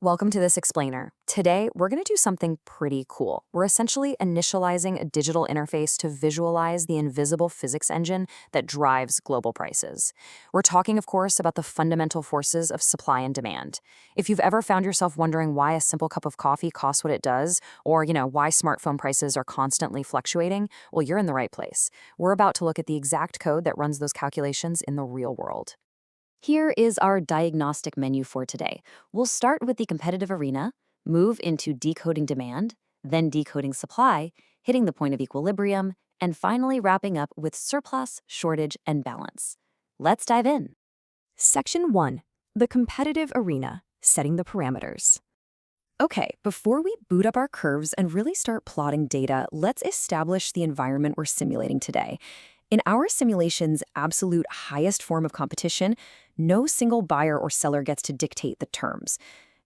Welcome to this explainer. Today, we're going to do something pretty cool. We're essentially initializing a digital interface to visualize the invisible physics engine that drives global prices. We're talking, of course, about the fundamental forces of supply and demand. If you've ever found yourself wondering why a simple cup of coffee costs what it does, or, why smartphone prices are constantly fluctuating, well, you're in the right place. We're about to look at the exact code that runs those calculations in the real world. Here is our diagnostic menu for today. We'll start with the competitive arena, move into decoding demand, then decoding supply, hitting the point of equilibrium, and finally wrapping up with surplus, shortage, and balance. Let's dive in. Section 1. The competitive arena, setting the parameters. Okay, before we boot up our curves and really start plotting data, let's establish the environment we're simulating today. In our simulation's absolute highest form of competition, no single buyer or seller gets to dictate the terms.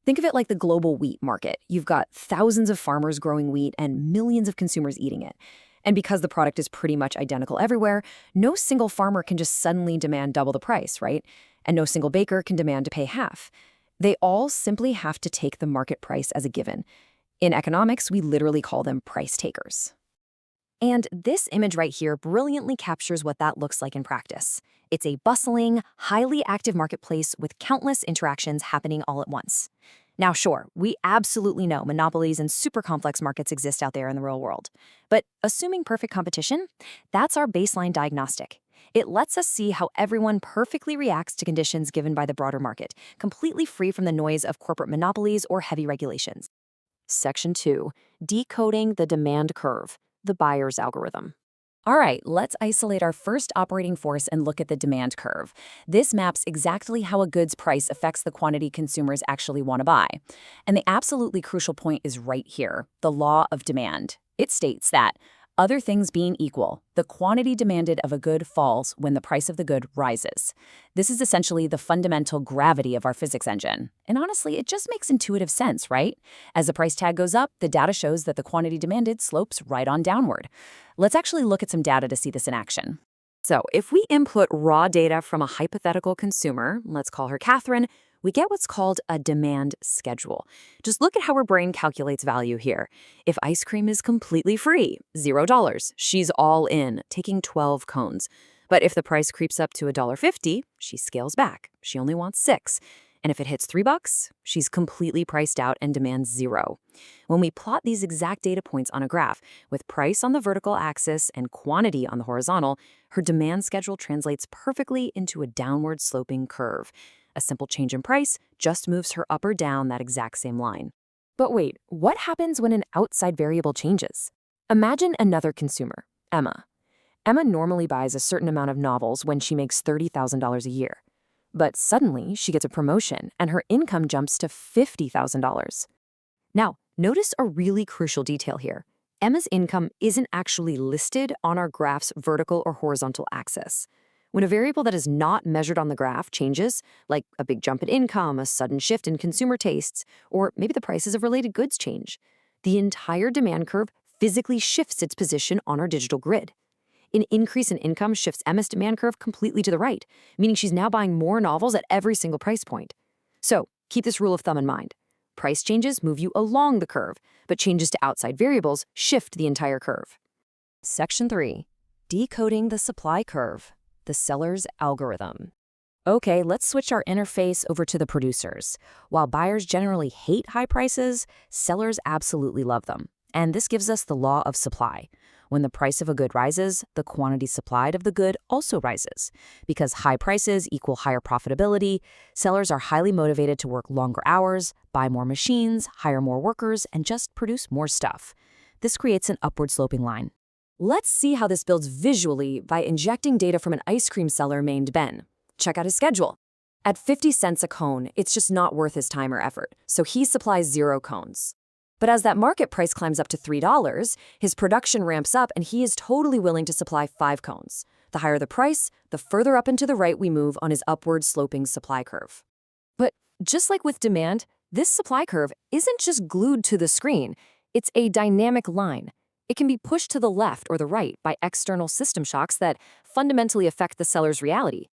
Think of it like the global wheat market. You've got thousands of farmers growing wheat and millions of consumers eating it. And because the product is pretty much identical everywhere, no single farmer can just suddenly demand double the price, right? And no single baker can demand to pay half. They all simply have to take the market price as a given. In economics, we literally call them price takers. And this image right here brilliantly captures what that looks like in practice. It's a bustling, highly active marketplace with countless interactions happening all at once. Now, sure, we absolutely know monopolies and super complex markets exist out there in the real world. But assuming perfect competition, that's our baseline diagnostic. It lets us see how everyone perfectly reacts to conditions given by the broader market, completely free from the noise of corporate monopolies or heavy regulations. Section 2. Decoding the demand curve. The buyer's algorithm. All right, let's isolate our first operating force and look at the demand curve. This maps exactly how a good's price affects the quantity consumers actually want to buy. And the absolutely crucial point is right here, the law of demand. It states that, other things being equal, the quantity demanded of a good falls when the price of the good rises. This is essentially the fundamental gravity of our physics engine. And honestly, it just makes intuitive sense, right? As the price tag goes up, the data shows that the quantity demanded slopes right on downward. Let's actually look at some data to see this in action. So if we input raw data from a hypothetical consumer, let's call her Catherine, we get what's called a demand schedule. Just look at how her brain calculates value here. If ice cream is completely free, $0, she's all in, taking 12 cones. But if the price creeps up to $1.50, she scales back. She only wants 6. And if it hits $3, she's completely priced out and demands 0. When we plot these exact data points on a graph, with price on the vertical axis and quantity on the horizontal, her demand schedule translates perfectly into a downward sloping curve. A simple change in price just moves her up or down that exact same line. But wait, what happens when an outside variable changes? Imagine another consumer, Emma. Emma normally buys a certain amount of novels when she makes $30,000 a year. But suddenly, she gets a promotion and her income jumps to $50,000. Now, notice a really crucial detail here. Emma's income isn't actually listed on our graph's vertical or horizontal axis. When a variable that is not measured on the graph changes, like a big jump in income, a sudden shift in consumer tastes, or maybe the prices of related goods change, the entire demand curve physically shifts its position on our digital grid. An increase in income shifts Emma's demand curve completely to the right, meaning she's now buying more novels at every single price point. So keep this rule of thumb in mind. Price changes move you along the curve, but changes to outside variables shift the entire curve. Section 3. Decoding the supply curve. The seller's algorithm. Okay, let's switch our interface over to the producers. While buyers generally hate high prices, sellers absolutely love them. And this gives us the law of supply. When the price of a good rises, the quantity supplied of the good also rises. Because high prices equal higher profitability, sellers are highly motivated to work longer hours, buy more machines, hire more workers, and just produce more stuff. This creates an upward sloping line. Let's see how this builds visually by injecting data from an ice cream seller named Ben. Check out his schedule. At 50 cents a cone, it's just not worth his time or effort, so he supplies 0 cones. But as that market price climbs up to $3, his production ramps up and he is totally willing to supply 5 cones. The higher the price, the further up and to the right we move on his upward sloping supply curve. But just like with demand, this supply curve isn't just glued to the screen, it's a dynamic line. It can be pushed to the left or the right by external system shocks that fundamentally affect the seller's reality.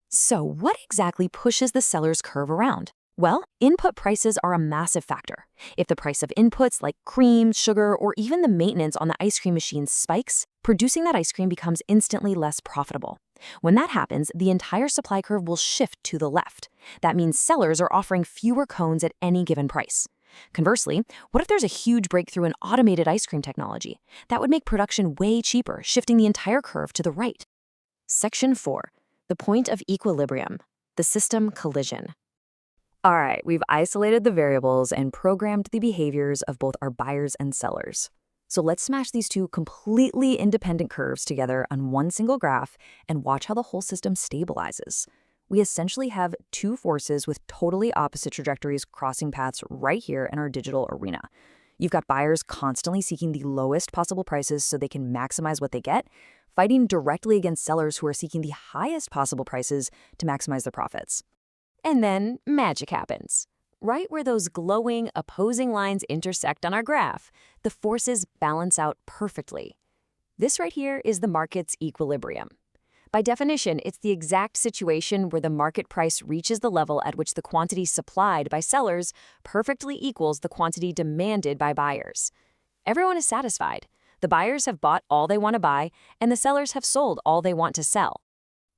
So what exactly pushes the seller's curve around? Well, input prices are a massive factor. If the price of inputs like cream, sugar, or even the maintenance on the ice cream machine spikes, producing that ice cream becomes instantly less profitable. When that happens, the entire supply curve will shift to the left. That means sellers are offering fewer cones at any given price. Conversely, what if there's a huge breakthrough in automated ice cream technology? That would make production way cheaper, shifting the entire curve to the right. Section 4. The point of equilibrium. The system collision. All right, we've isolated the variables and programmed the behaviors of both our buyers and sellers. So let's smash these two completely independent curves together on one single graph and watch how the whole system stabilizes. We essentially have two forces with totally opposite trajectories crossing paths right here in our digital arena. You've got buyers constantly seeking the lowest possible prices so they can maximize what they get, fighting directly against sellers who are seeking the highest possible prices to maximize their profits. And then magic happens. Right where those glowing, opposing lines intersect on our graph, the forces balance out perfectly. This right here is the market's equilibrium. By definition, it's the exact situation where the market price reaches the level at which the quantity supplied by sellers perfectly equals the quantity demanded by buyers. Everyone is satisfied. The buyers have bought all they want to buy, and the sellers have sold all they want to sell.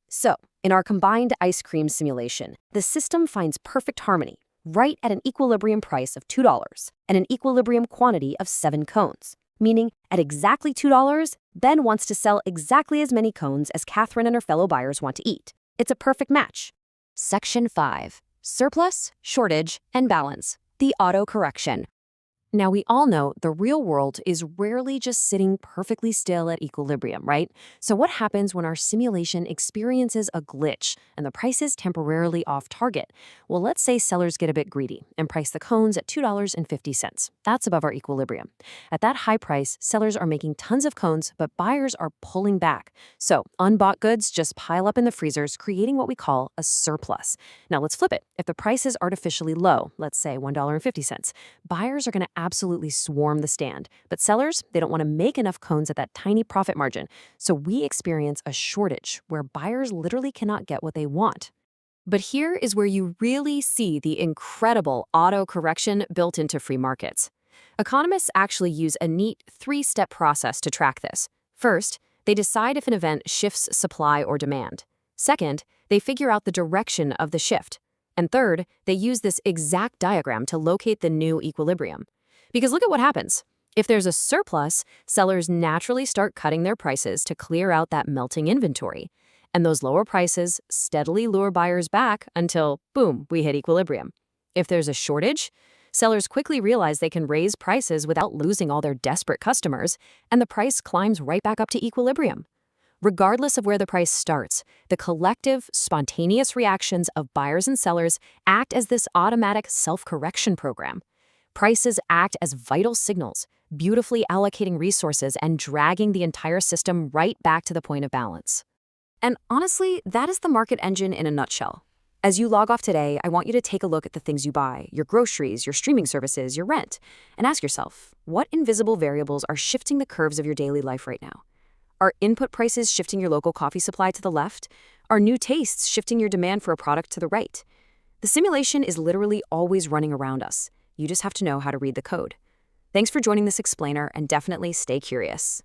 So, in our combined ice cream simulation, the system finds perfect harmony, right at an equilibrium price of $2 and an equilibrium quantity of 7 cones, meaning at exactly $2, Ben wants to sell exactly as many cones as Catherine and her fellow buyers want to eat. It's a perfect match. Section 5. Surplus, shortage, and balance. The auto-correction. Now, we all know the real world is rarely just sitting perfectly still at equilibrium, right? So what happens when our simulation experiences a glitch and the price is temporarily off target? Well, let's say sellers get a bit greedy and price the cones at $2.50. That's above our equilibrium. At that high price, sellers are making tons of cones, but buyers are pulling back. So unbought goods just pile up in the freezers, creating what we call a surplus. Now, let's flip it. If the price is artificially low, let's say $1.50, buyers are going to absolutely swarm the stand. But sellers, they don't want to make enough cones at that tiny profit margin. So we experience a shortage where buyers literally cannot get what they want. But here is where you really see the incredible auto-correction built into free markets. Economists actually use a neat 3-step process to track this. First, they decide if an event shifts supply or demand. Second, they figure out the direction of the shift. And third, they use this exact diagram to locate the new equilibrium. Because look at what happens. If there's a surplus, sellers naturally start cutting their prices to clear out that melting inventory. And those lower prices steadily lure buyers back until, boom, we hit equilibrium. If there's a shortage, sellers quickly realize they can raise prices without losing all their desperate customers, and the price climbs right back up to equilibrium. Regardless of where the price starts, the collective, spontaneous reactions of buyers and sellers act as this automatic self-correction program. Prices act as vital signals, beautifully allocating resources and dragging the entire system right back to the point of balance. And honestly, that is the market engine in a nutshell. As you log off today, I want you to take a look at the things you buy, your groceries, your streaming services, your rent, and ask yourself, what invisible variables are shifting the curves of your daily life right now? Are input prices shifting your local coffee supply to the left? Are new tastes shifting your demand for a product to the right? The simulation is literally always running around us. You just have to know how to read the code. Thanks for joining this explainer, and definitely stay curious.